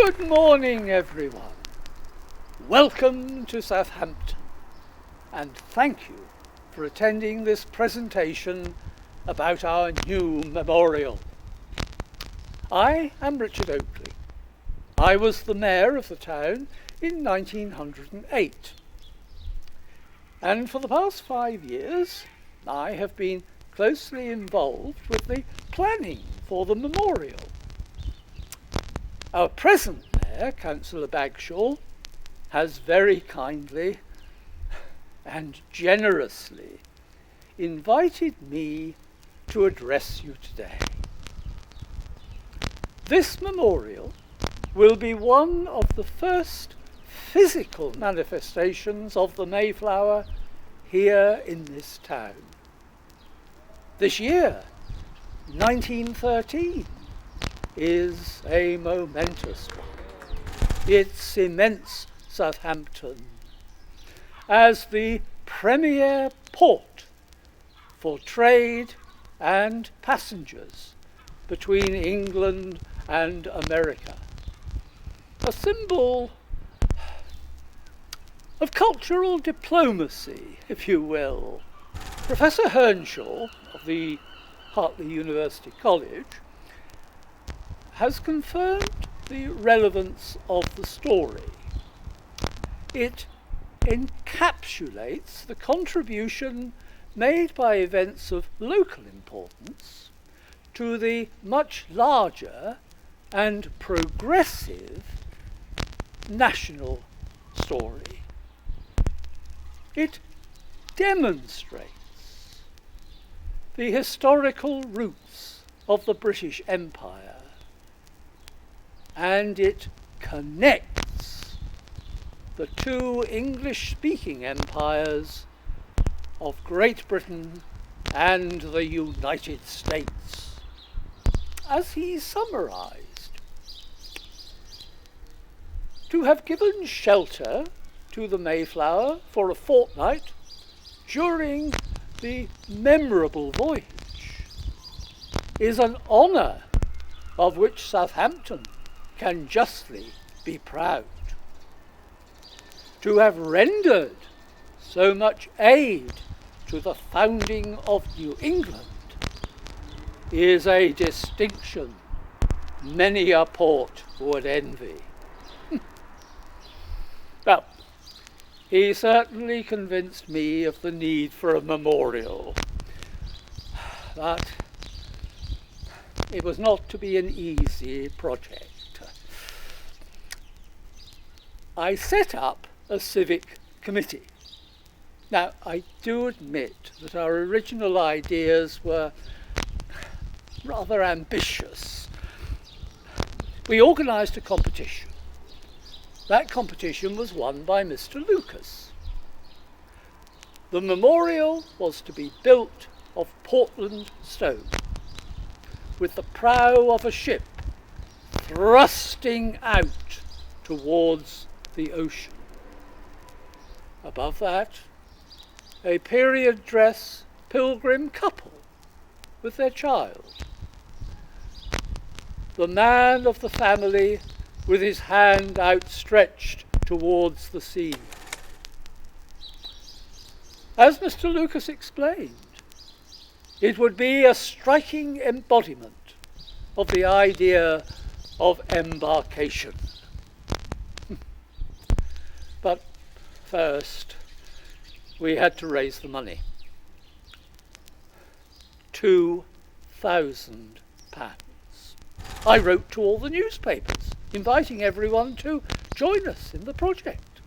Good morning, everyone. Welcome to Southampton, and thank you for attending this presentation about our new memorial. I am Richard Oakley. I was the mayor of the town in 1908. And for the past 5 years, I have been closely involved with the planning for the memorial. Our present mayor, Councillor Bagshaw, has very kindly and generously invited me to address you today. This memorial will be one of the first physical manifestations of the Mayflower here in this town. This year, 1913, is a momentous one. It cements Southampton as the premier port for trade and passengers between England and America. A symbol of cultural diplomacy, if you will. Professor Hernshaw of the Hartley University College has confirmed the relevance of the story. It encapsulates the contribution made by events of local importance to the much larger and progressive national story. It demonstrates the historical roots of the British Empire, and it connects the two English-speaking empires of Great Britain and the United States. As he summarised, to have given shelter to the Mayflower for a fortnight during the memorable voyage is an honour of which Southampton can justly be proud. To have rendered so much aid to the founding of New England is a distinction many a port would envy. Well, he certainly convinced me of the need for a memorial, but it was not to be an easy project. I set up a civic committee. Now, I do admit that our original ideas were rather ambitious. We organised a competition. That competition was won by Mr. Lucas. The memorial was to be built of Portland stone, with the prow of a ship thrusting out towards the ocean. Above that, a period dress pilgrim couple with their child. The man of the family with his hand outstretched towards the sea. As Mr. Lucas explained, it would be a striking embodiment of the idea of embarkation. But first, we had to raise the money. £2,000. I wrote to all the newspapers, inviting everyone to join us in the project.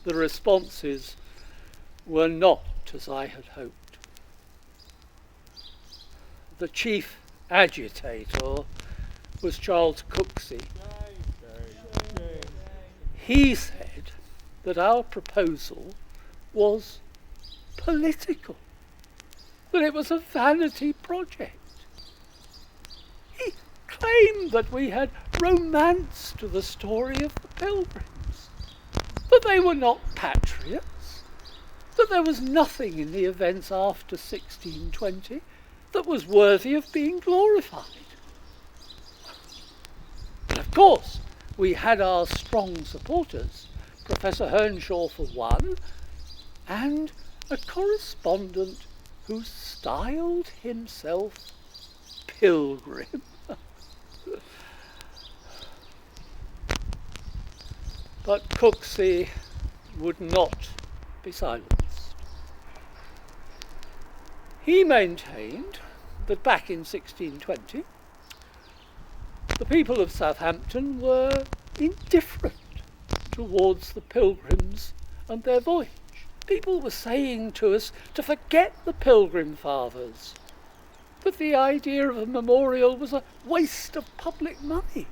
The responses were not as I had hoped. The chief agitator was Charles Cooksey. He said that our proposal was political, that it was a vanity project. He claimed that we had romanced the story of the Pilgrims, that they were not patriots, that there was nothing in the events after 1620 that was worthy of being glorified. Of course, we had our strong supporters, Professor Earnshaw for one, and a correspondent who styled himself Pilgrim. But Cooksey would not be silenced. He maintained that back in 1620, the people of Southampton were indifferent towards the Pilgrims and their voyage. People were saying to us to forget the Pilgrim Fathers, that the idea of a memorial was a waste of public money,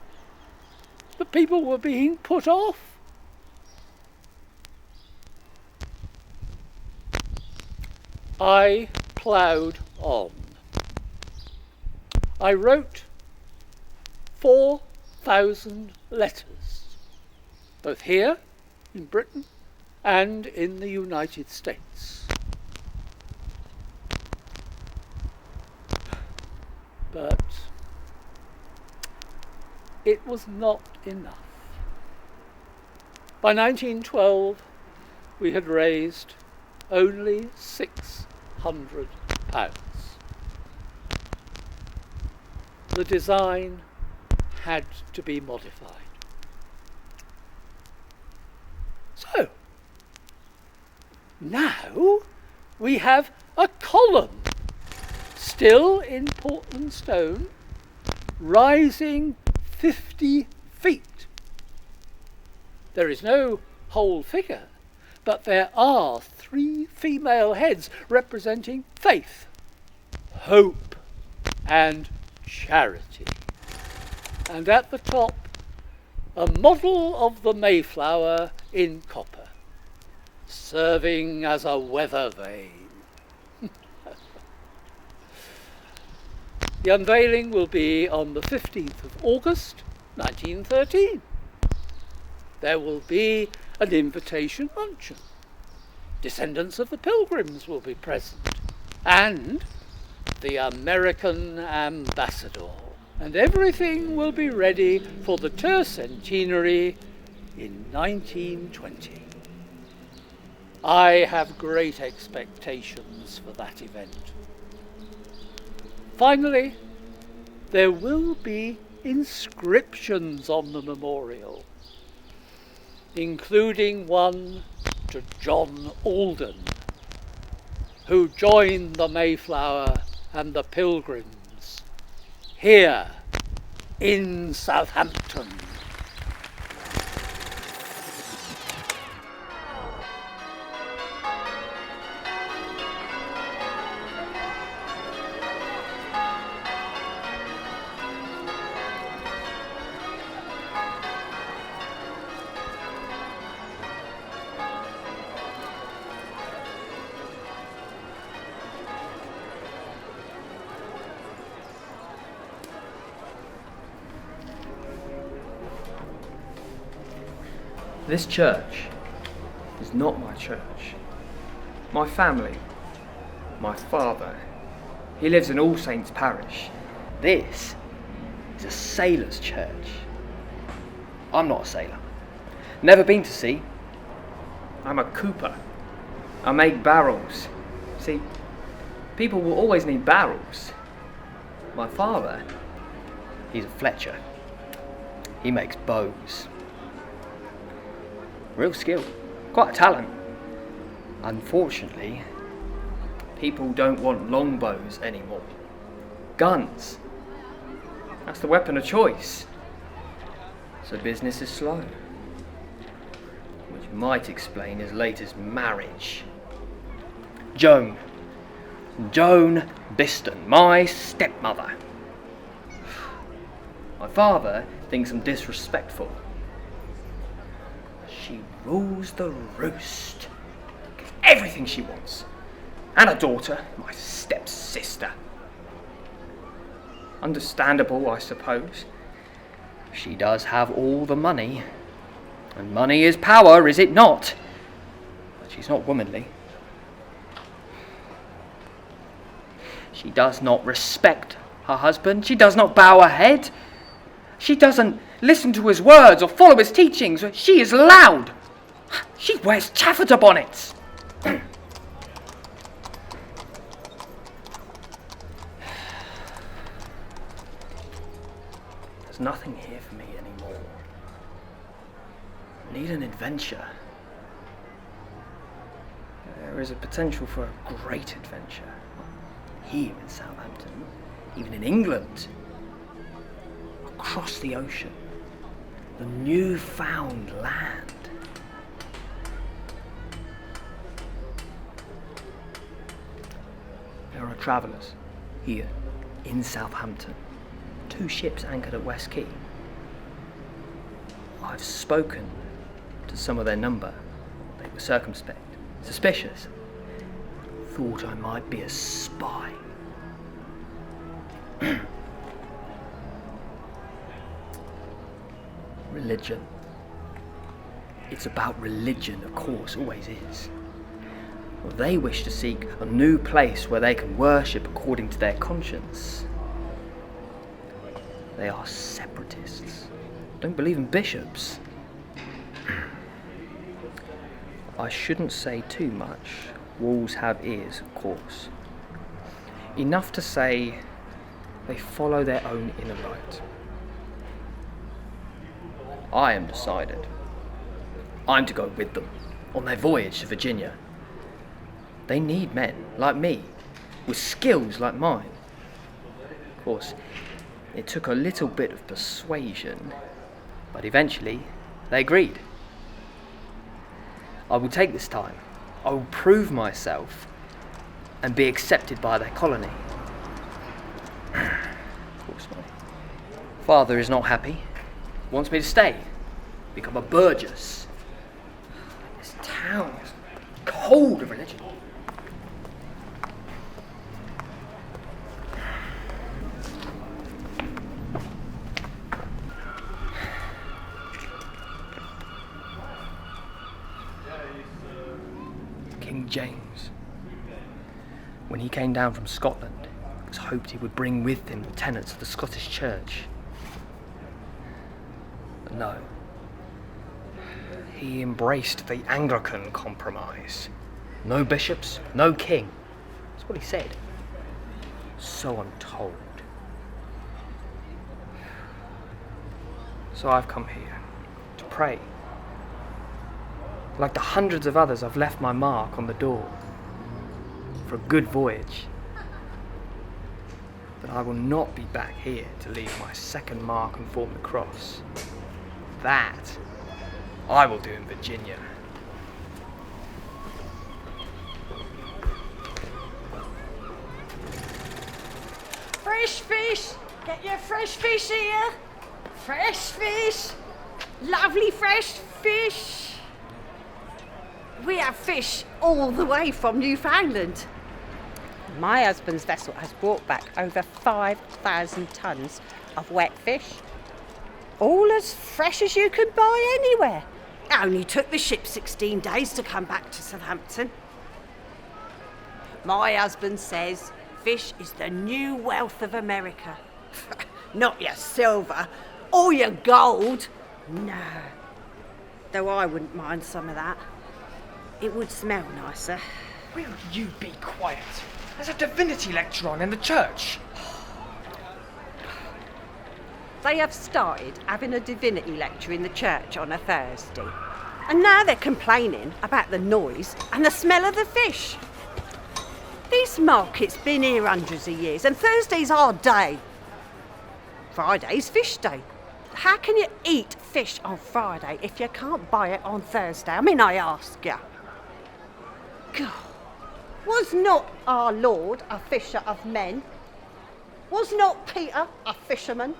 that people were being put off. I ploughed on. I wrote 4,000 letters, both here in Britain and in the United States. But it was not enough. By 1912, we had raised only £600. The design had to be modified. So, now we have a column, still in Portland stone, rising 50 feet. There is no whole figure, but there are 3 female heads representing faith, hope, and charity. And at the top, a model of the Mayflower in copper, serving as a weather vane. The unveiling will be on the 15th of August, 1913. There will be an invitation luncheon. Descendants of the Pilgrims will be present, and the American ambassador. And everything will be ready for the tercentenary in 1920. I have great expectations for that event. Finally, there will be inscriptions on the memorial, including one to John Alden, who joined the Mayflower and the Pilgrims here in Southampton. This church is not my church. My family, my father, he lives in All Saints Parish. This is a sailor's church. I'm not a sailor. Never been to sea. I'm a cooper. I make barrels. See, people will always need barrels. My father, He's a Fletcher. He makes bows. Real skill. Quite a talent. Unfortunately, people don't want longbows anymore. Guns. That's the weapon of choice. So business is slow. Which might explain his latest marriage. Joan Biston, my stepmother. My father thinks I'm disrespectful. She rules the roost. Everything she wants. And a daughter, my stepsister. Understandable, I suppose. She does have all the money. And money is power, is it not? But she's not womanly. She does not respect her husband. She does not bow her head. She doesn't listen to his words or follow his teachings. She is loud. She wears taffeta bonnets. There's nothing here for me anymore. I need an adventure. There is a potential for a great adventure. Here in Southampton, even in England. Across the ocean. The newfound land. There are travellers here in Southampton. 2 ships anchored at West Quay. I've spoken to some of their number. They were circumspect, suspicious. Thought I might be a spy. Religion. It's about religion, of course, always is. Well, they wish to seek a new place where they can worship according to their conscience. They are separatists. Don't believe in bishops. I shouldn't say too much. Walls have ears, of course. Enough to say they follow their own inner light. I am decided. I'm to go with them on their voyage to Virginia. They need men like me, with skills like mine. Of course, it took a little bit of persuasion, but eventually they agreed. I will take this time. I will prove myself and be accepted by their colony. Of course, my father is not happy. He wants me to stay, become a burgess. This town is cold of religion. King James, when he came down from Scotland, it was hoped he would bring with him the tenets of the Scottish Church. But no. He embraced the Anglican compromise. No bishops, no king. That's what he said. So I'm told. So I've come here to pray. Like the hundreds of others, I've left my mark on the door for a good voyage. But I will not be back here to leave my second mark and form the cross. That I will do in Virginia. Fresh fish! Get your fresh fish here! Fresh fish! Lovely fresh fish! We have fish all the way from Newfoundland. My husband's vessel has brought back over 5,000 tonnes of wet fish. All as fresh as you could buy anywhere. It only took the ship 16 days to come back to Southampton. My husband says fish is the new wealth of America. Not your silver or your gold. No. Though I wouldn't mind some of that. It would smell nicer. Will you be quiet? There's a divinity lecture on in the church. They have started having a divinity lecture in the church on a Thursday. And now they're complaining about the noise and the smell of the fish. This market's been here hundreds of years and Thursday's our day. Friday's fish day. How can you eat fish on Friday if you can't buy it on Thursday? I mean, I ask you. God. Was not our Lord a fisher of men? Was not Peter a fisherman?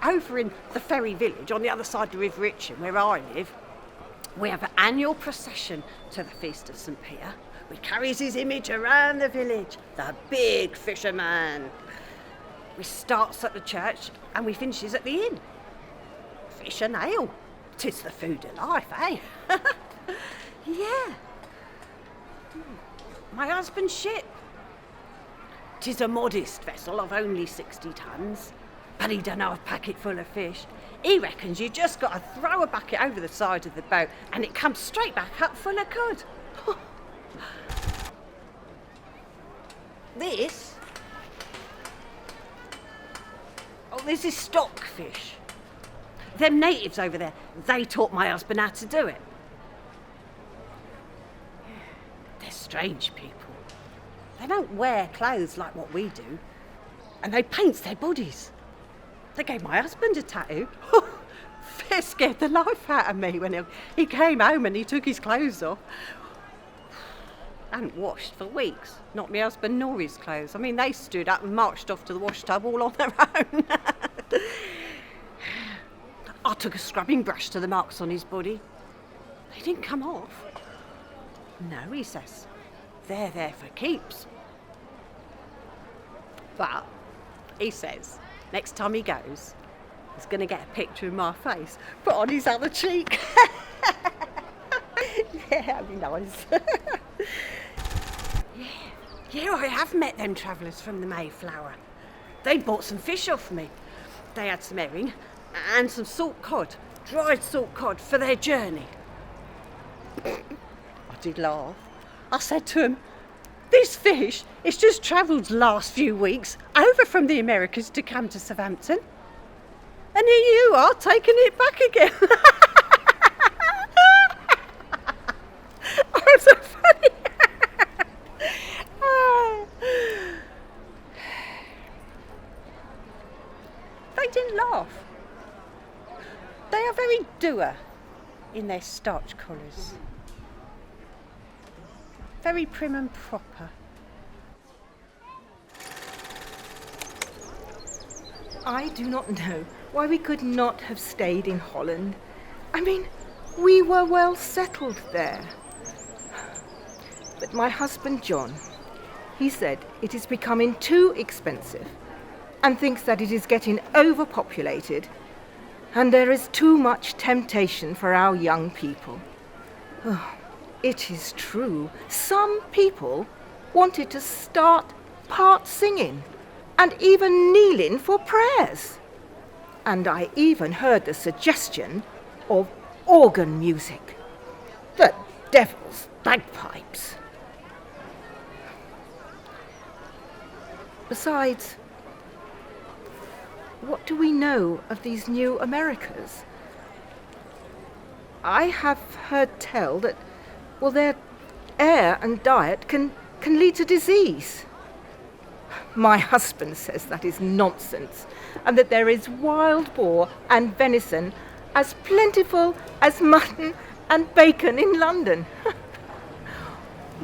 Over in the ferry village on the other side of the River Itchen, where I live, we have an annual procession to the Feast of St. Peter, which carries his image around the village, the big fisherman. We starts at the church and we finishes at the inn. Fish and ale. 'Tis the food of life, eh? Yeah. My husband's ship. 'Tis a modest vessel of only 60 tons, but he done have a packet full of fish. He reckons you just got to throw a bucket over the side of the boat and it comes straight back up full of cod. This? Oh, this is stockfish. Them natives over there, they taught my husband how to do it. They're strange people. They don't wear clothes like what we do, and they paint their bodies. They gave my husband a tattoo. It scared the life out of me when he came home and he took his clothes off. Hadn't washed for weeks, not my husband nor his clothes. I mean, they stood up and marched off to the wash tub all on their own. I took a scrubbing brush to the marks on his body. They didn't come off. No, he says, they're there for keeps. But, he says, next time he goes, he's going to get a picture of my face put on his other cheek. Yeah, that'd be nice. Yeah, I have met them travellers from the Mayflower. They bought some fish off me. They had some herring and some salt cod, dried salt cod for their journey. I did laugh. I said to him, this fish has just travelled last few weeks over from the Americas to come to Southampton. And here you are taking it back again. Oh, so funny. They didn't laugh. They are very dour in their starch collars. Very prim and proper. I do not know why we could not have stayed in Holland. I mean, we were well settled there. But my husband John, he said it is becoming too expensive and thinks that it is getting overpopulated and there is too much temptation for our young people. Oh, it is true. Some people wanted to start part singing and even kneeling for prayers. And I even heard the suggestion of organ music. The devil's bagpipes. Besides, what do we know of these new Americas? I have heard tell that, well, their air and diet can lead to disease. My husband says that is nonsense, and that there is wild boar and venison as plentiful as mutton and bacon in London.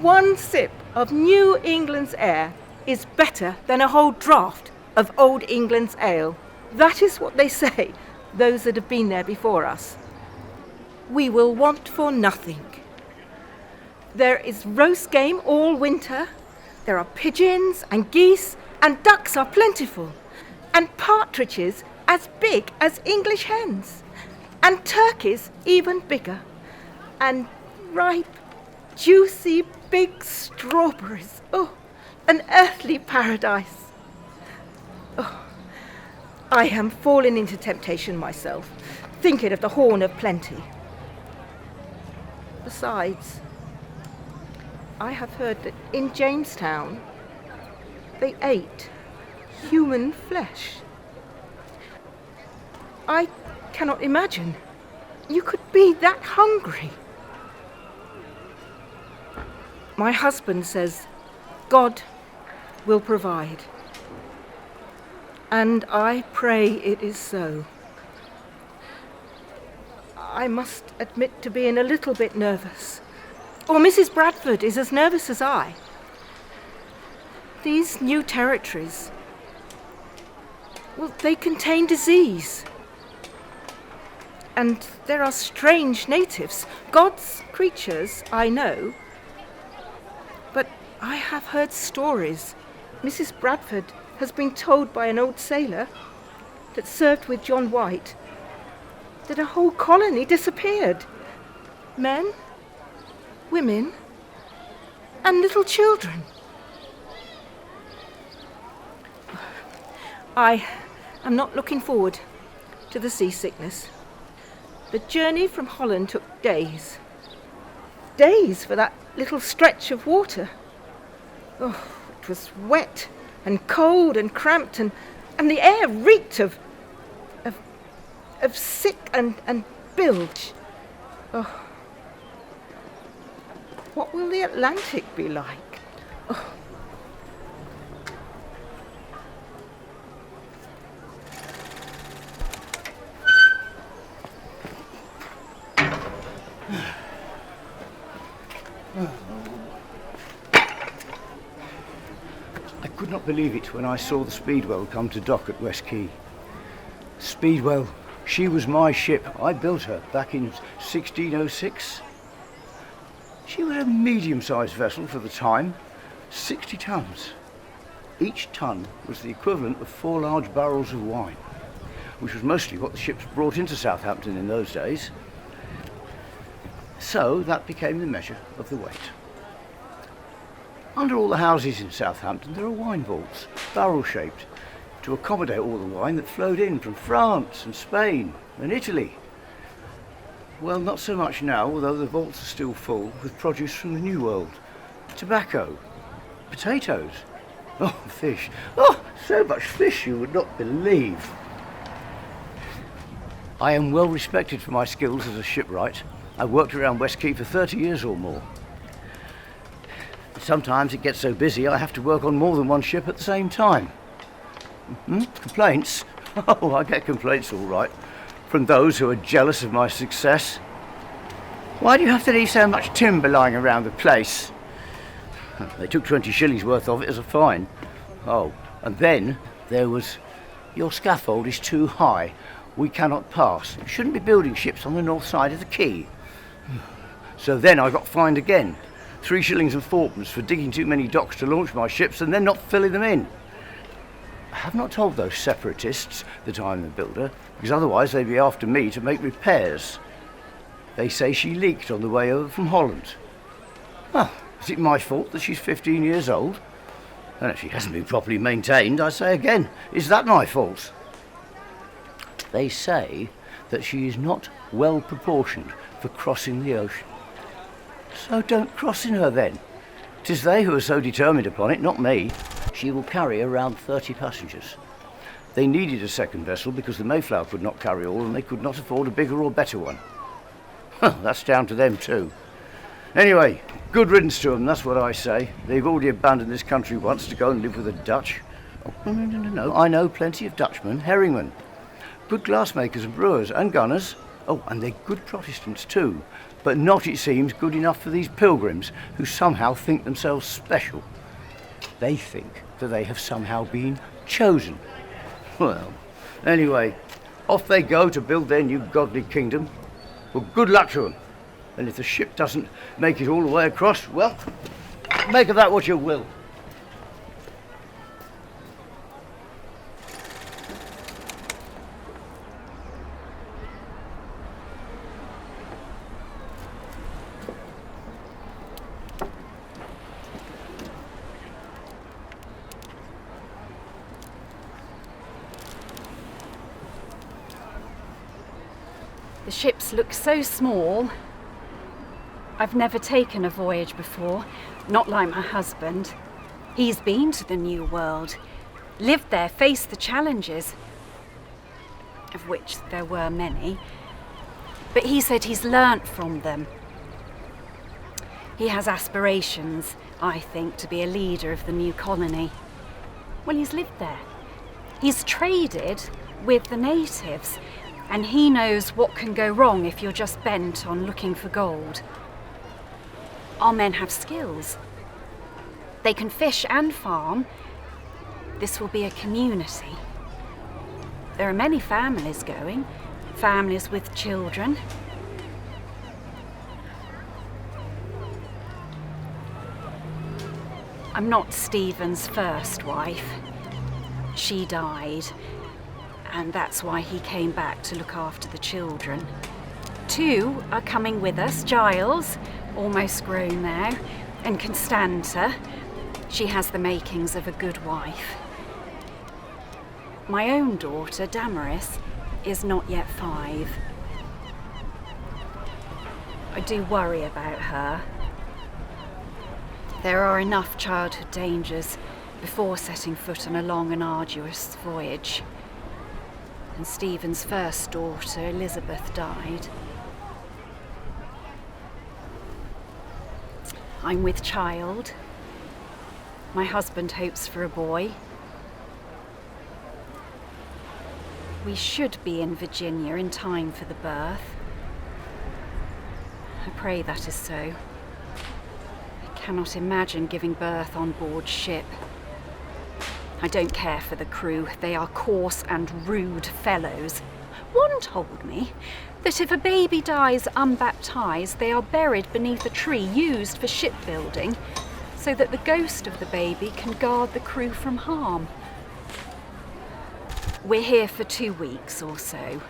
One sip of New England's air is better than a whole draught of Old England's ale. That is what they say, those that have been there before us. We will want for nothing. There is roast game all winter. There are pigeons and geese, and ducks are plentiful, and partridges as big as English hens, and turkeys even bigger, and ripe, juicy, big strawberries. Oh, an earthly paradise. Oh, I am falling into temptation myself, thinking of the Horn of Plenty. Besides, I have heard that in Jamestown they ate human flesh. I cannot imagine you could be that hungry. My husband says God will provide, and I pray it is so. I must admit to being a little bit nervous. Or Mrs. Bradford is as nervous as I. These new territories, well, they contain disease. And there are strange natives, God's creatures, I know. But I have heard stories. Mrs. Bradford has been told by an old sailor that served with John White that a whole colony disappeared. Men, women, and little children. I am not looking forward to the seasickness. The journey from Holland took days. Days for that little stretch of water. Oh, it was wet and cold and cramped, and the air reeked of sick and bilge. Oh, what will the Atlantic be like? Oh. I could not believe it when I saw the Speedwell come to dock at West Quay. Speedwell, she was my ship. I built her back in 1606. She was a medium-sized vessel for the time, 60 tons. Each ton was the equivalent of 4 large barrels of wine, which was mostly what the ships brought into Southampton in those days. So that became the measure of the weight. Under all the houses in Southampton there are wine vaults, barrel-shaped, to accommodate all the wine that flowed in from France and Spain and Italy. Well, not so much now, although the vaults are still full with produce from the New World. Tobacco, potatoes, oh, fish. Oh, so much fish you would not believe. I am well respected for my skills as a shipwright. I've worked around West Quay for 30 years or more. Sometimes it gets so busy I have to work on more than one ship at the same time. Complaints? Oh, I get complaints all right, from those who are jealous of my success. Why do you have to leave so much timber lying around the place? They took 20 shillings worth of it as a fine. Oh, and then there was, your scaffold is too high. We cannot pass. You shouldn't be building ships on the north side of the quay. So then I got fined again. 3 shillings and 4pence for digging too many docks to launch my ships and then not filling them in. I have not told those separatists that I'm the builder, because otherwise they'd be after me to make repairs. They say she leaked on the way over from Holland. Well, is it my fault that she's 15 years old? And if she hasn't been properly maintained, I say again, is that my fault? They say that she is not well proportioned for crossing the ocean. So don't cross in her then. 'Tis they who are so determined upon it, not me. She will carry around 30 passengers. They needed a second vessel because the Mayflower could not carry all and they could not afford a bigger or better one. That's down to them too. Anyway, good riddance to them, that's what I say. They've already abandoned this country once to go and live with the Dutch. Oh, no. I know plenty of Dutchmen, herringmen. Good glassmakers and brewers and gunners. Oh, and they're good Protestants too. But not, it seems, good enough for these pilgrims who somehow think themselves special. They think that they have somehow been chosen. Well, anyway, off they go to build their new godly kingdom. Well, good luck to them. And if the ship doesn't make it all the way across, well, make of that what you will. The ships look so small. I've never taken a voyage before, not like my husband. He's been to the New World, lived there, faced the challenges, of which there were many, but he said he's learnt from them. He has aspirations, I think, to be a leader of the new colony. Well, he's lived there. He's traded with the natives, and he knows what can go wrong if you're just bent on looking for gold. Our men have skills. They can fish and farm. This will be a community. There are many families going, families with children. I'm not Stephen's first wife. She died, and that's why he came back to look after the children. 2 are coming with us. Giles, almost grown now, and Constanta. She has the makings of a good wife. My own daughter, Damaris, is not yet 5. I do worry about her. There are enough childhood dangers before setting foot on a long and arduous voyage. And Stephen's first daughter, Elizabeth, died. I'm with child. My husband hopes for a boy. We should be in Virginia in time for the birth. I pray that is so. I cannot imagine giving birth on board ship. I don't care for the crew. They are coarse and rude fellows. One told me that if a baby dies unbaptized, they are buried beneath a tree used for shipbuilding, so that the ghost of the baby can guard the crew from harm. We're here for 2 weeks or so.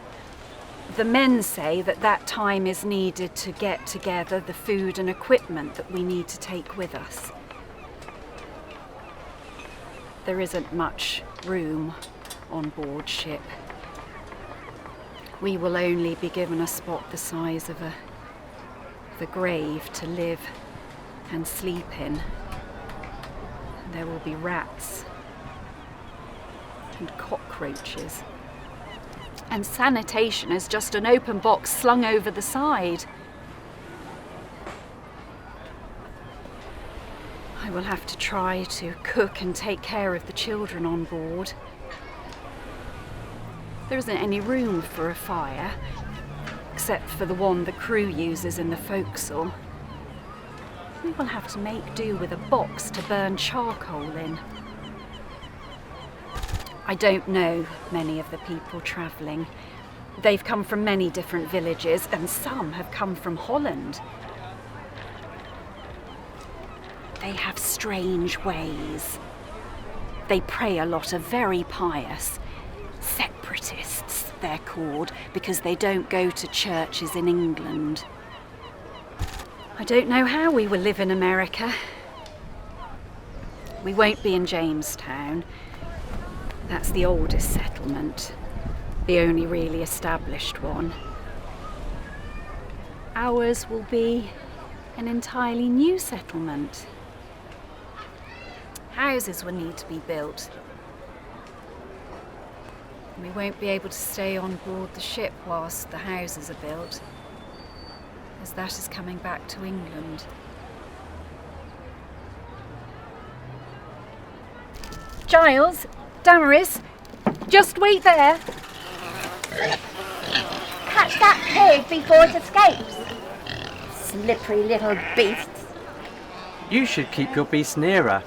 The men say that time is needed to get together the food and equipment that we need to take with us. There isn't much room on board ship. We will only be given a spot the size of a grave to live and sleep in. There will be rats and cockroaches. And sanitation is just an open box slung over the side. I will have to try to cook and take care of the children on board. There isn't any room for a fire, except for the one the crew uses in the forecastle. We will have to make do with a box to burn charcoal in. I don't know many of the people travelling. They've come from many different villages, and some have come from Holland. They have strange ways. They pray a lot, are very pious. Separatists, they're called, because they don't go to churches in England. I don't know how we will live in America. We won't be in Jamestown. That's the oldest settlement, the only really established one. Ours will be an entirely new settlement. Houses will need to be built. We won't be able to stay on board the ship whilst the houses are built, as that is coming back to England. Giles, Damaris, just wait there. Catch that pig before it escapes. Slippery little beasts. You should keep your beasts nearer,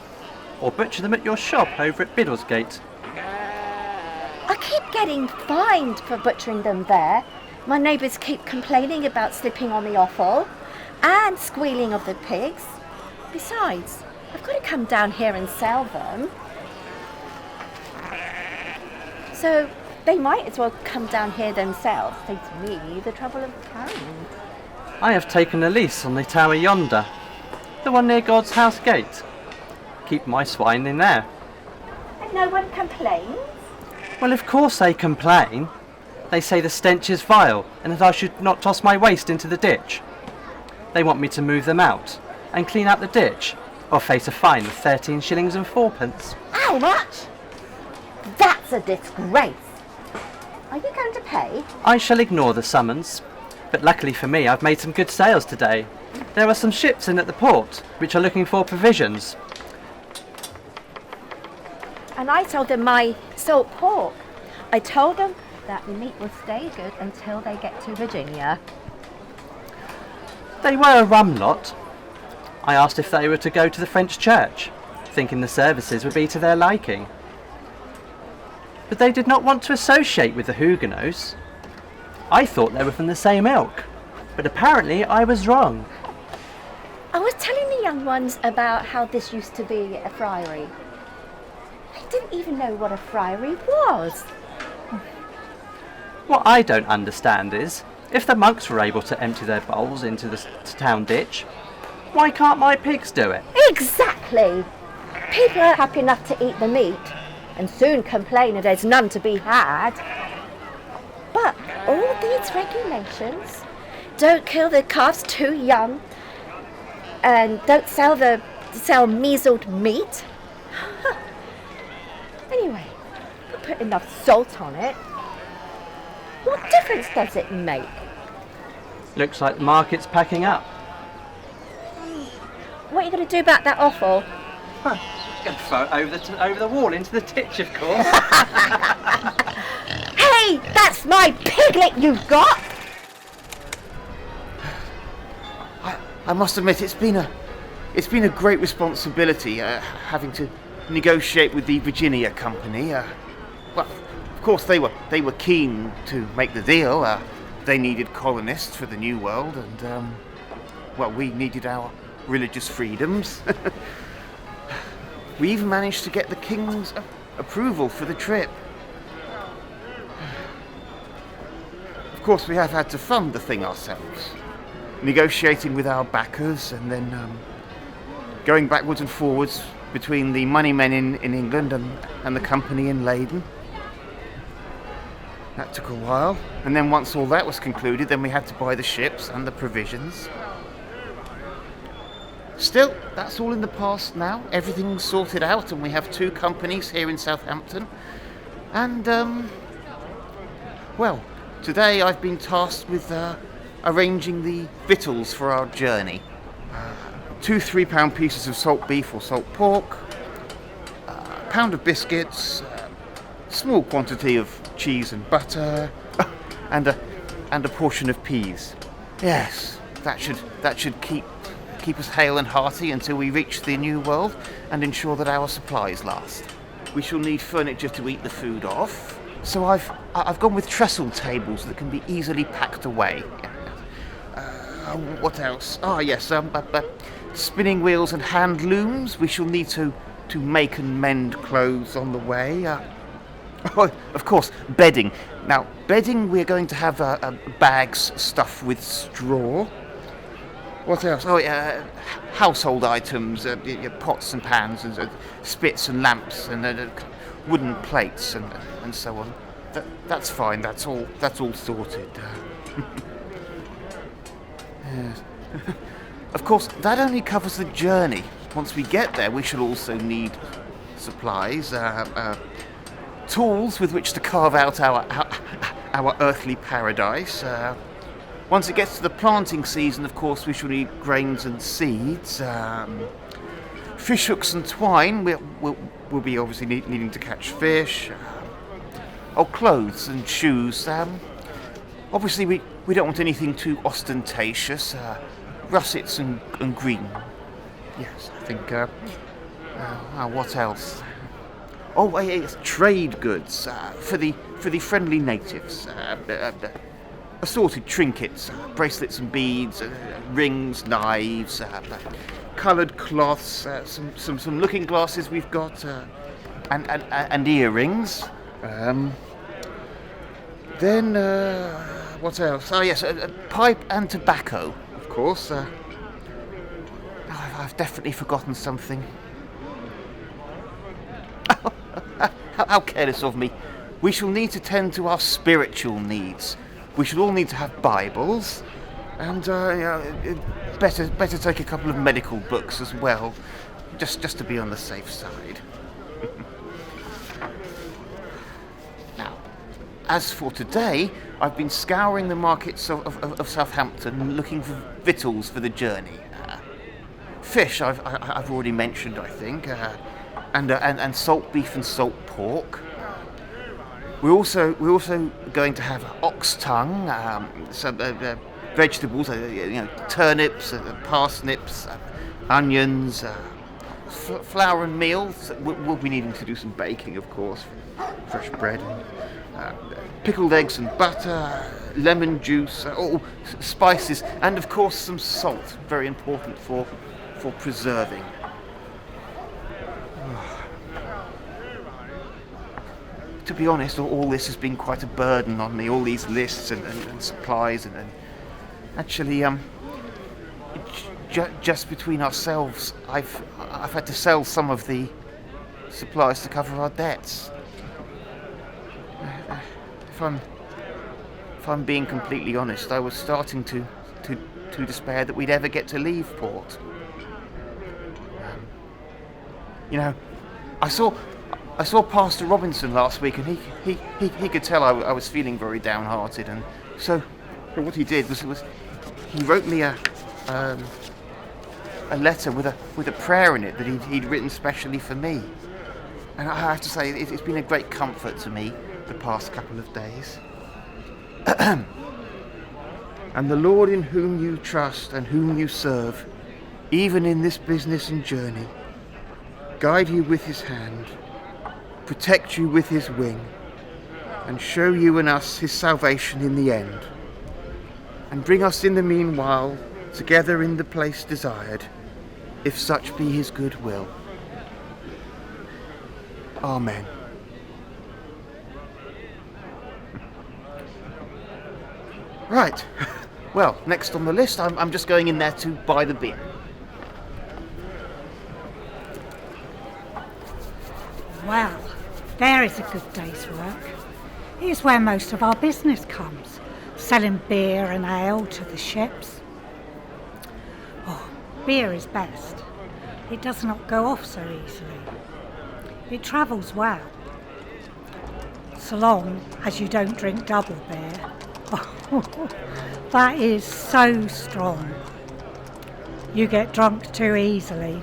or butcher them at your shop over at Biddlesgate. I keep getting fined for butchering them there. My neighbours keep complaining about slipping on the offal and squealing of the pigs. Besides, I've got to come down here and sell them. So they might as well come down here themselves. Saves me the trouble of carrying. I have taken a lease on the tower yonder, the one near God's house gate. Keep my swine in there. And no one complains? Well, of course they complain. They say the stench is vile and that I should not toss my waste into the ditch. They want me to move them out and clean out the ditch, or face a fine of 13 shillings and 4pence. How much? That's a disgrace. Are you going to pay? I shall ignore the summons, but luckily for me I've made some good sales today. There are some ships in at the port which are looking for provisions. And I sold them my salt pork. I told them that the meat will stay good until they get to Virginia. They were a rum lot. I asked if they were to go to the French church, thinking the services would be to their liking. But they did not want to associate with the Huguenots. I thought they were from the same ilk, but apparently I was wrong. I was telling the young ones about how this used to be a friary. They didn't even know what a friary was. What I don't understand is, if the monks were able to empty their bowls into the town ditch, why can't my pigs do it? Exactly. People are happy enough to eat the meat, and soon complain there's none to be had. But all these regulations, don't kill the calves too young, and don't sell measled meat. Anyway, you put enough salt on it. What difference does it make? Looks like the market's packing up. What are you going to do about that offal? Going to throw it over the wall into the ditch, of course. Hey, that's my piglet you've got! I must admit, it's been a great responsibility having to negotiate with the Virginia Company. Well, of course they were keen to make the deal. They needed colonists for the New World, and well, we needed our religious freedoms. We even managed to get the King's approval for the trip. Of course, we have had to fund the thing ourselves, negotiating with our backers, and then going backwards and forwards between the money men in England and the company in Leyden. That took a while, and then once all that was concluded, then we had to buy the ships and the provisions. Still, that's all in the past now. Everything's sorted out, and we have 2 companies here in Southampton. And, well, today I've been tasked with arranging the victuals for our journey. 2 3-pound pieces of salt beef or salt pork, a pound of biscuits, small quantity of cheese and butter, and a portion of peas. Yes, that should keep us hale and hearty until we reach the New World and ensure that our supplies last. We shall need furniture to eat the food off, so I've gone with trestle tables that can be easily packed away. What else? Yes, spinning wheels and hand looms. We shall need to make and mend clothes on the way. Of course, bedding. Now, bedding, we're going to have bags stuffed with straw. What else? Household items, pots and pans, and spits and lamps, and wooden plates, and so on. That's fine. That's all sorted. Yes. Of course, that only covers the journey. Once we get there, we shall also need supplies, tools with which to carve out our earthly paradise. Once it gets to the planting season, of course, we shall need grains and seeds. Fish hooks and twine. We'll be obviously needing to catch fish. Clothes and shoes. Obviously, we don't want anything too ostentatious. Russets and green. Yes, I think. What else? Yes, trade goods for the friendly natives. Assorted trinkets, bracelets and beads, rings, knives, coloured cloths, some looking glasses we've got, and earrings. Then what else? Yes, pipe and tobacco, of course. I've definitely forgotten something. How careless of me. We shall need to tend to our spiritual needs. We shall all need to have Bibles, and better take a couple of medical books as well, just to be on the safe side. Now, as for today, I've been scouring the markets of Southampton looking for victuals for the journey. Fish, I've already mentioned, I think, and salt beef and salt pork. We're also going to have ox tongue, some vegetables, turnips, parsnips, onions, flour and meal. We'll be needing to do some baking, of course, fresh bread, pickled eggs and butter, lemon juice, spices, and of course some salt, very important for preserving. To be honest, all this has been quite a burden on me, all these lists and supplies, and actually, just between ourselves, I've had to sell some of the supplies to cover our debts. If I'm being completely honest, I was starting to despair that we'd ever get to leave port. I saw Pastor Robinson last week, and he could tell I was feeling very downhearted, and so what he did was he wrote me a letter with a prayer in it that he'd written specially for me, and I have to say it's been a great comfort to me the past couple of days. And the Lord in whom you trust and whom you serve, even in this business and journey, guide you with his hand, protect you with his wing, and show you and us his salvation in the end, and bring us in the meanwhile together in the place desired, if such be his good will. Amen. Right. Well, next on the list, I'm just going in there to buy the beer. Well, there is a good day's work. Here's where most of our business comes, selling beer and ale to the ships. Oh, beer is best. It does not go off so easily. It travels well, so long as you don't drink double beer. That is so strong. You get drunk too easily.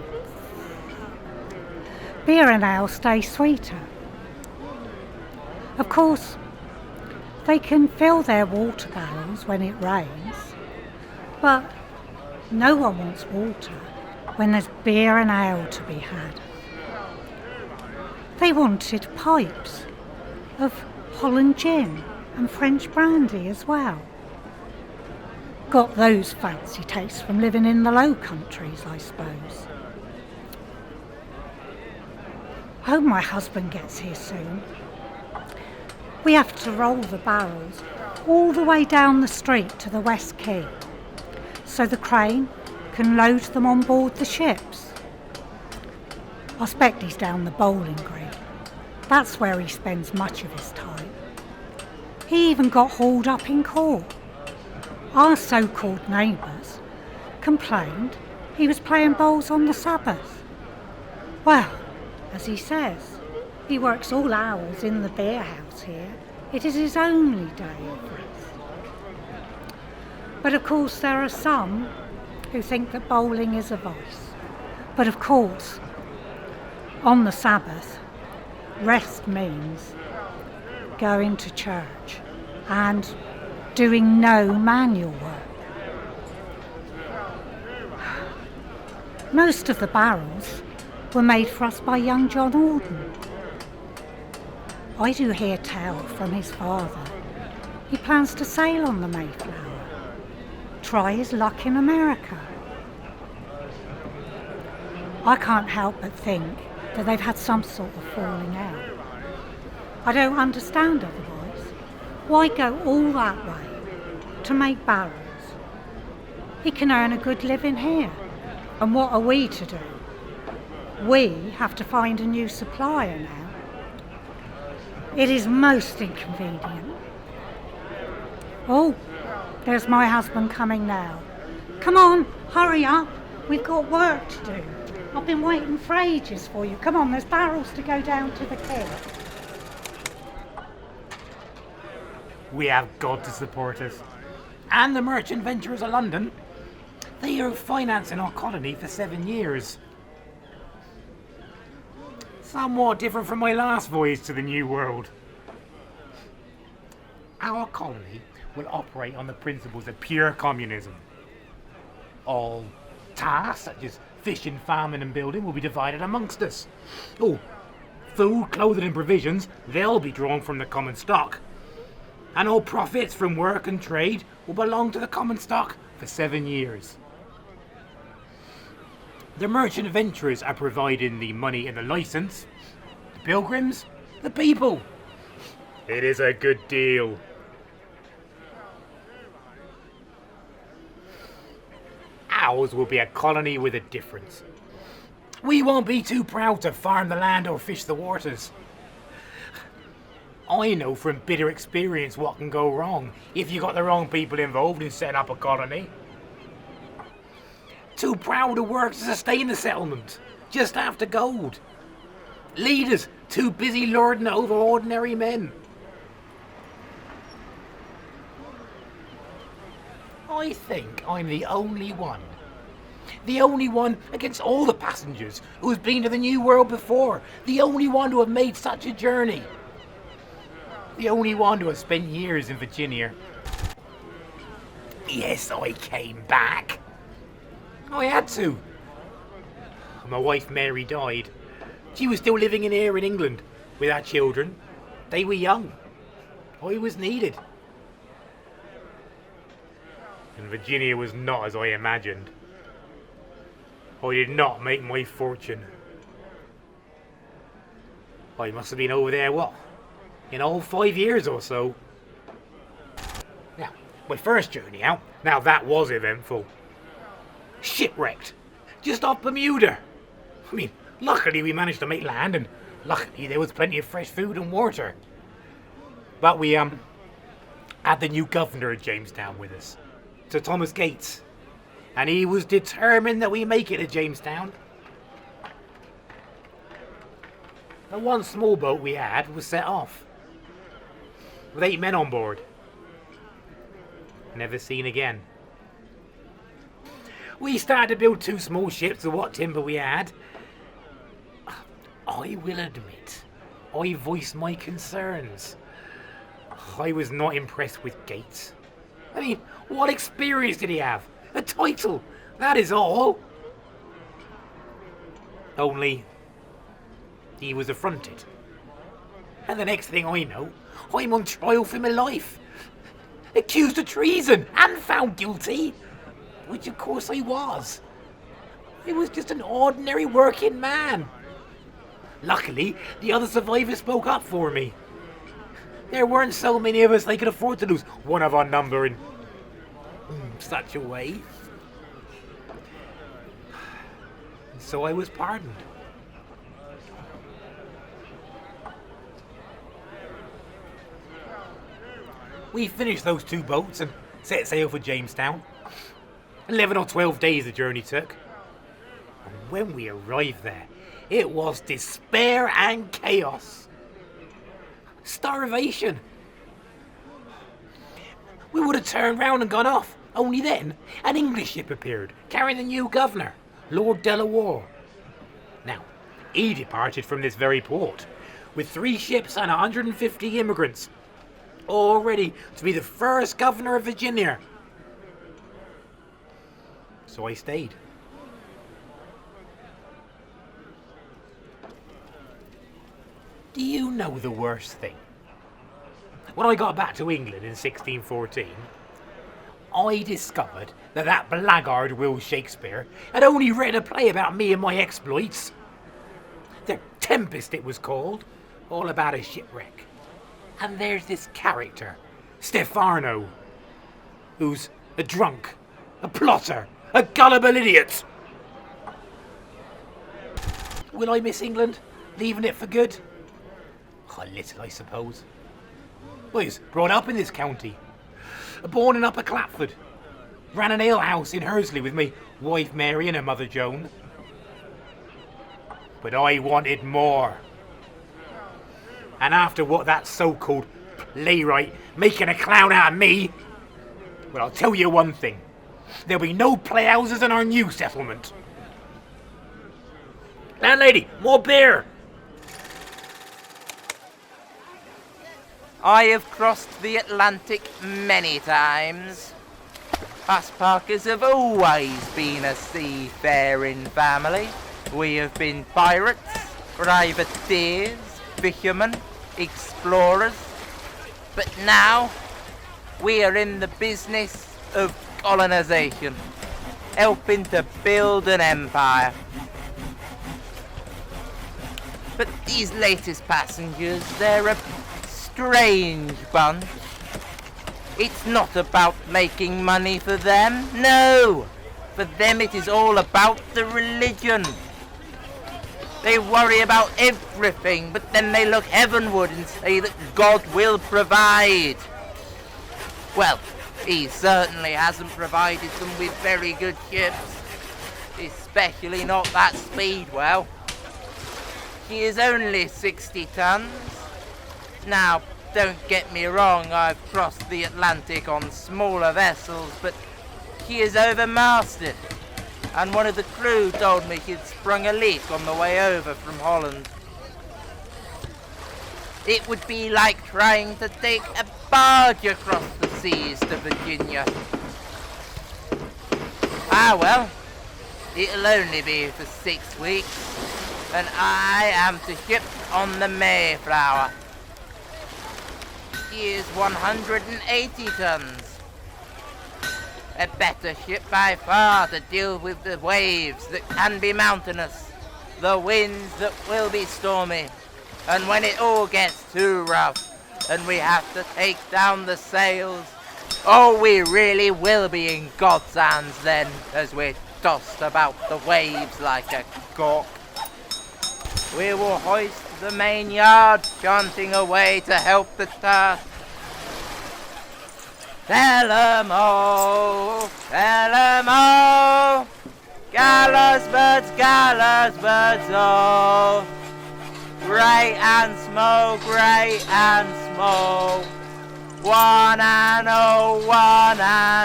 Beer and ale stay sweeter. Of course, they can fill their water barrels when it rains, but no one wants water when there's beer and ale to be had. They wanted pipes of Holland gin and French brandy as well. Got those fancy tastes from living in the Low Countries, I suppose. Hope my husband gets here soon. We have to roll the barrels all the way down the street to the West Quay, so the crane can load them on board the ships. I expect he's down the bowling green. That's where he spends much of his time. He even got hauled up in court. Our so-called neighbours complained he was playing bowls on the Sabbath. Well, as he says, he works all hours in the beer house here. It is his only day of rest. But of course there are some who think that bowling is a vice. But of course, on the Sabbath, rest means going to church and doing no manual work. Most of the barrels were made for us by young John Alden. I do hear tell from his father he plans to sail on the Mayflower, try his luck in America. I can't help but think that they've had some sort of falling out. I don't understand otherwise. Why go all that way to make barrels? He can earn a good living here. And what are we to do? We have to find a new supplier now. It is most inconvenient. Oh, there's my husband coming now. Come on, hurry up. We've got work to do. I've been waiting for ages for you. Come on, there's barrels to go down to the quay. We have God to support us. And the Merchant Venturers of London. They are financing our colony for 7 years. Somewhat different from my last voyage to the New World. Our colony will operate on the principles of pure communism. All tasks, such as fishing, farming and building, will be divided amongst us. Oh, food, clothing and provisions, they'll be drawn from the common stock. And all profits from work and trade will belong to the common stock for 7 years. The merchant adventurers are providing the money and the license. The pilgrims, the people. It is a good deal. Ours will be a colony with a difference. We won't be too proud to farm the land or fish the waters. I know from bitter experience what can go wrong if you got the wrong people involved in setting up a colony. Too proud to work to sustain the settlement, just after gold. Leaders too busy lording it over ordinary men. I think I'm the only one against all the passengers who's been to the New World before, the only one to have made such a journey, the only one to have spent years in Virginia. Yes, I came back. I had to. My wife Mary died. She was still living here in England with our children. They were young. I was needed. And Virginia was not as I imagined. I did not make my fortune. I must have been over there, in all 5 years or so. Now, my first journey out, now that was eventful. Shipwrecked, just off Bermuda. I mean, luckily we managed to make land, and luckily there was plenty of fresh food and water. But we had the new governor of Jamestown with us, Sir Thomas Gates, and he was determined that we make it to Jamestown. The one small boat we had was set off, with 8 men on board. Never seen again. We started to build 2 small ships with what timber we had. I will admit, I voiced my concerns. I was not impressed with Gates. I mean, what experience did he have? A title, that is all. Only, he was affronted. And the next thing I know, I'm on trial for my life. Accused of treason and found guilty. Which of course I was. I was just an ordinary working man. Luckily, the other survivors spoke up for me. There weren't so many of us they could afford to lose one of our number in such a way. And so I was pardoned. We finished those 2 boats and set sail for Jamestown. 11 or 12 days the journey took. And when we arrived there, it was despair and chaos. Starvation. We would have turned round and gone off. Only then, an English ship appeared, carrying the new governor, Lord Delaware. Now, he departed from this very port, with 3 ships and 150 immigrants, all ready to be the first governor of Virginia. So I stayed. Do you know the worst thing? When I got back to England in 1614, I discovered that blackguard Will Shakespeare had only written a play about me and my exploits. The Tempest it was called, all about a shipwreck. And there's this character, Stefano, who's a drunk, a plotter, a gullible idiot. Will I miss England, leaving it for good? A little, I suppose. I was brought up in this county, born in Upper Clapford, ran an alehouse in Hursley with me wife Mary and her mother Joan. But I wanted more. And after what that so-called playwright making a clown out of me, well, I'll tell you one thing. There'll be no playhouses in our new settlement. Landlady, more beer! I have crossed the Atlantic many times. Us Parkers have always been a seafaring family. We have been pirates, privateers, fishermen, explorers. But now, we are in the business of colonisation, helping to build an empire. But these latest passengers, they're a strange bunch. It's not about making money for them, no. For them it is all about the religion. They worry about everything, but then they look heavenward and say that God will provide. Well, he certainly hasn't provided them with very good ships, especially not that Speedwell. She is only 60 tons. Now, don't get me wrong, I've crossed the Atlantic on smaller vessels, but she is overmasted, and one of the crew told me she'd sprung a leak on the way over from Holland. It would be like trying to take a barge across the seas to Virginia. Ah well, it'll only be for 6 weeks, and I am to ship on the Mayflower. She is 180 tons. A better ship by far to deal with the waves that can be mountainous, the winds that will be stormy, and when it all gets too rough and we have to take down the sails, oh, we really will be in God's hands then, as we're tossed about the waves like a cork. We will hoist the main yard, chanting away to help the task. Tell 'em all, gallows birds, oh, great and small, one and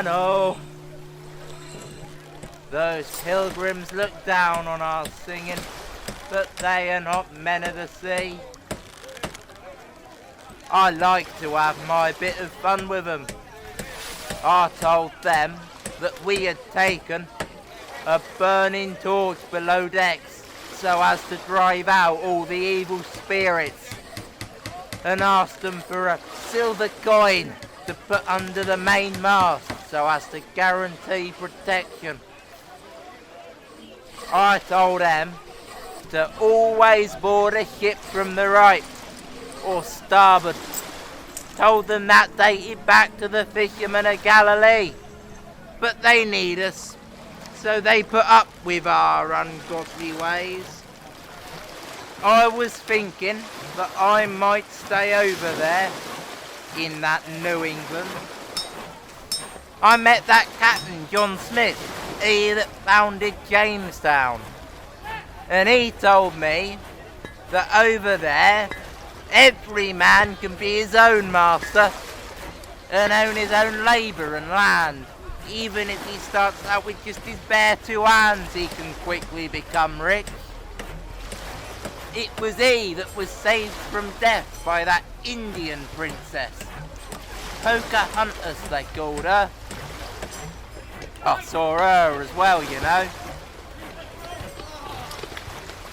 oh. Those pilgrims look down on our singing, but they are not men of the sea. I like to have my bit of fun with them. I told them that we had taken a burning torch below decks so as to drive out all the evil spirits, and asked them for a silver coin to put under the main mast so as to guarantee protection. I told them to always board a ship from the right or starboard. Told them that dated back to the fishermen of Galilee. But they need us, so they put up with our ungodly ways. I was thinking that I might stay over there in that New England. I met that Captain John Smith, he that founded Jamestown, and he told me that over there every man can be his own master and own his own labour and land. Even if he starts out with just his bare 2 hands, he can quickly become rich. It was he that was saved from death by that Indian princess. Pocahontas, they called her. I saw her as well, you know.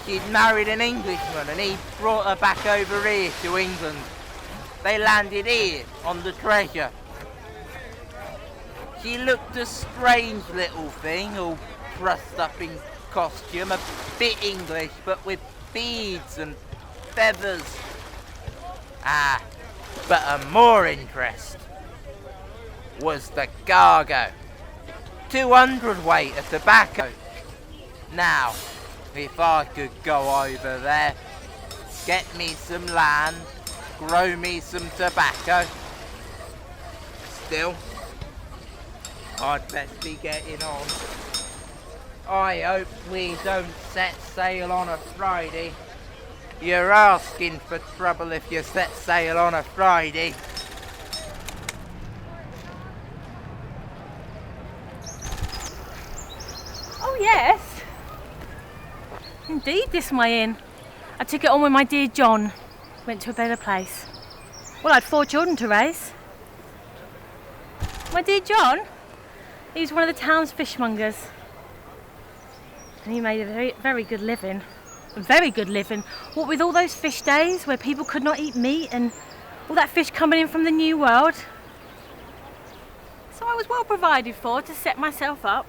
She'd married an Englishman and he brought her back over here to England. They landed here on the treasure. She looked a strange little thing, all dressed up in costume, a bit English, but with beads and feathers. Ah, but of more interest was the cargo. 200 weight of tobacco. Now, if I could go over there, get me some land, grow me some tobacco. Still, I'd best be getting on. I hope we don't set sail on a Friday. You're asking for trouble if you set sail on a Friday. Oh yes. Indeed, this my inn. I took it on with my dear John. Went to a better place. Well, I had 4 children to raise. My dear John, he was one of the town's fishmongers. And he made a very, very good living. A very good living. What with all those fish days where people could not eat meat and all that fish coming in from the New World. So I was well provided for to set myself up.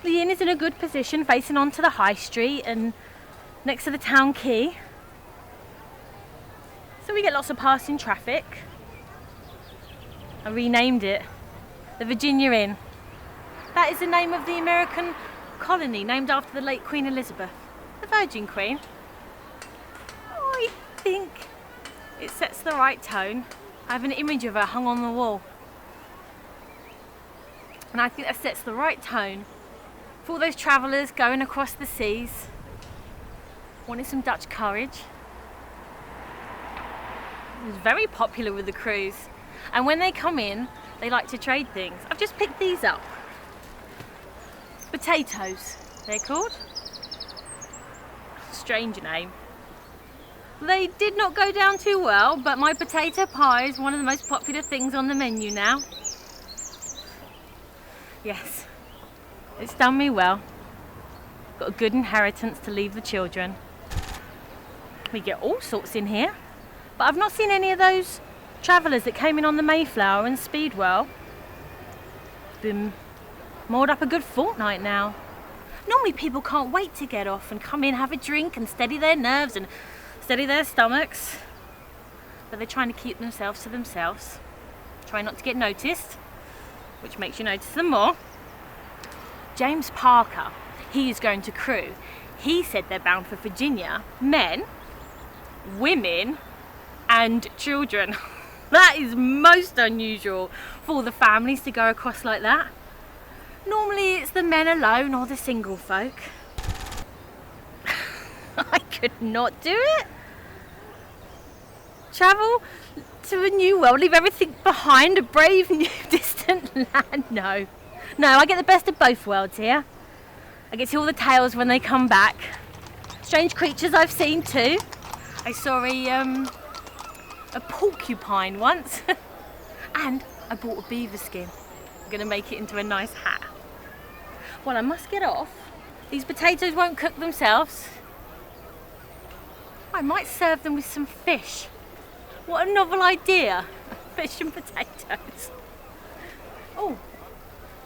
The inn is in a good position, facing onto the high street and next to the town quay. So we get lots of passing traffic. I renamed it the Virginia Inn. That is the name of the American colony named after the late Queen Elizabeth, the Virgin Queen. I think it sets the right tone. I have an image of her hung on the wall. And I think that sets the right tone for all those travellers going across the seas, wanting some Dutch courage. It was very popular with the crews. And when they come in, they like to trade things. I've just picked these up. Potatoes, they're called. Strange name. They did not go down too well, but my potato pie is one of the most popular things on the menu now. Yes, it's done me well. Got a good inheritance to leave the children. We get all sorts in here, but I've not seen any of those travellers that came in on the Mayflower and Speedwell. Been moored up a good fortnight now. Normally people can't wait to get off and come in, have a drink and steady their nerves and steady their stomachs. But they're trying to keep themselves to themselves. Try not to get noticed, which makes you notice them more. James Parker, he is going to crew. He said they're bound for Virginia. Men, women and children. That is most unusual for the families to go across like that. Normally it's the men alone or the single folk. I could not do it. Travel to a new world, leave everything behind, a brave new distant land. No, I get the best of both worlds here. I get to see all the tales when they come back. Strange creatures I've seen too. I saw a porcupine once and I bought a beaver skin. I'm gonna make it into a nice hat. Well, I must get off. These potatoes won't cook themselves. I might serve them with some fish. What a novel idea. Fish and potatoes. Oh,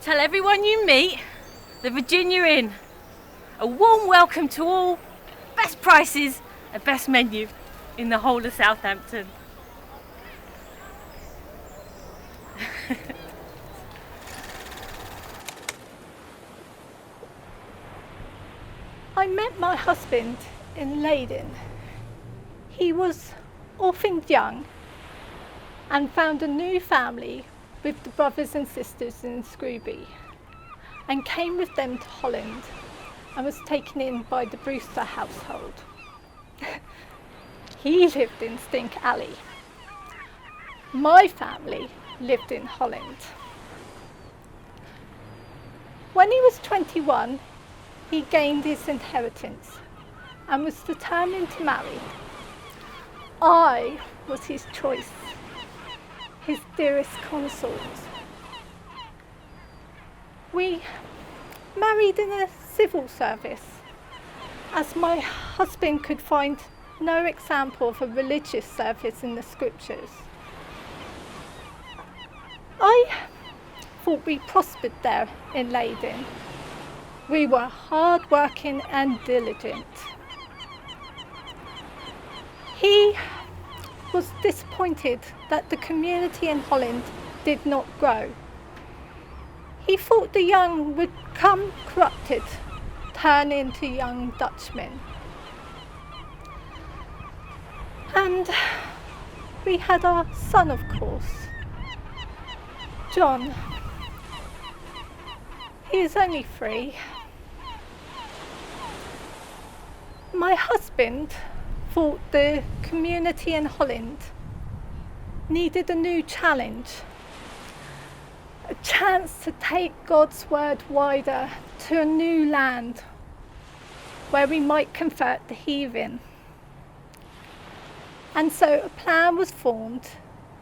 tell everyone you meet the Virginia Inn. A warm welcome to all. Best prices and best menu in the whole of Southampton. I met my husband in Leyden. He was orphaned young and found a new family with the brothers and sisters in Scrooby and came with them to Holland and was taken in by the Brewster household. He lived in Stink Alley. My family lived in Holland. When he was 21, he gained his inheritance and was determined to marry. I was his choice, his dearest consort. We married in a civil service, as my husband could find no example of a religious service in the scriptures. I thought we prospered there in Leyden. We were hard-working and diligent. He was disappointed that the community in Holland did not grow. He thought the young would come corrupted, turn into young Dutchmen. And we had our son, of course, John. He is only 3. My husband thought the community in Holland needed a new challenge, a chance to take God's word wider to a new land where we might convert the heathen. And so a plan was formed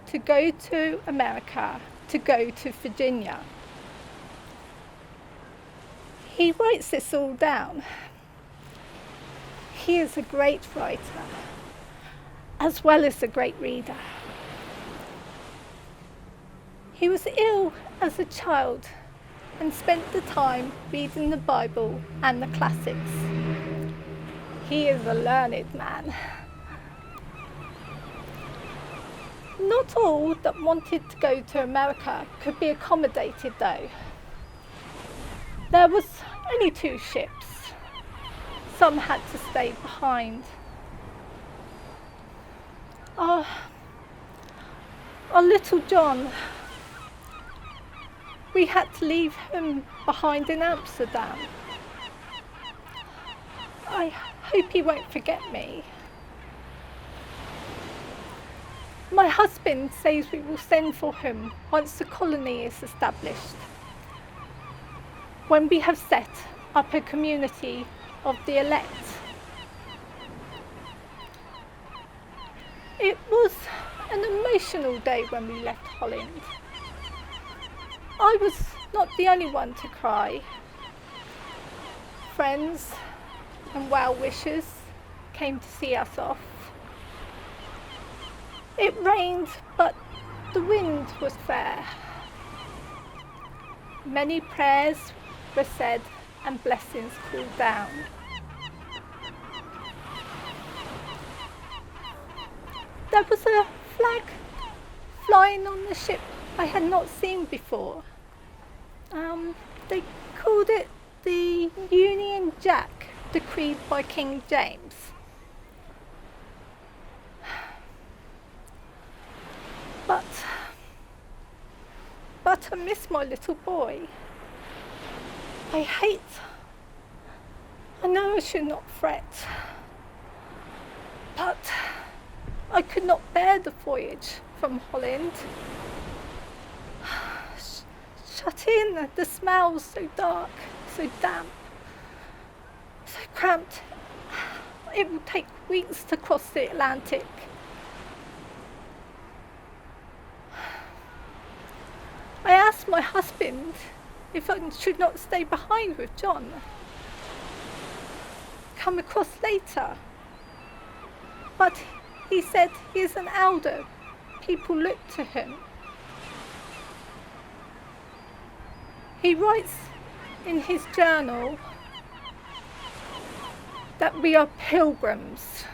to go to America, to go to Virginia. He writes this all down. He is a great writer, as well as a great reader. He was ill as a child and spent the time reading the Bible and the classics. He is a learned man. Not all that wanted to go to America could be accommodated though. There was Only 2 ships. Some had to stay behind. Our little John, we had to leave him behind in Amsterdam. I hope he won't forget me. My husband says we will send for him once the colony is established, when we have set up a community of the elect. It was an emotional day when we left Holland. I was not the only one to cry. Friends and well-wishers came to see us off. It rained, but the wind was fair. Many prayers were said and blessings called down. There was a flag flying on the ship I had not seen before. They called it the Union Jack, decreed by King James. But I miss my little boy. I know I should not fret, but I could not bear the voyage from Holland. Shut in, the smell was so dark, so damp, so cramped. It would take weeks to cross the Atlantic. I asked my husband if I should not stay behind with John, come across later. But he said he is an elder. People look to him. He writes in his journal that we are pilgrims.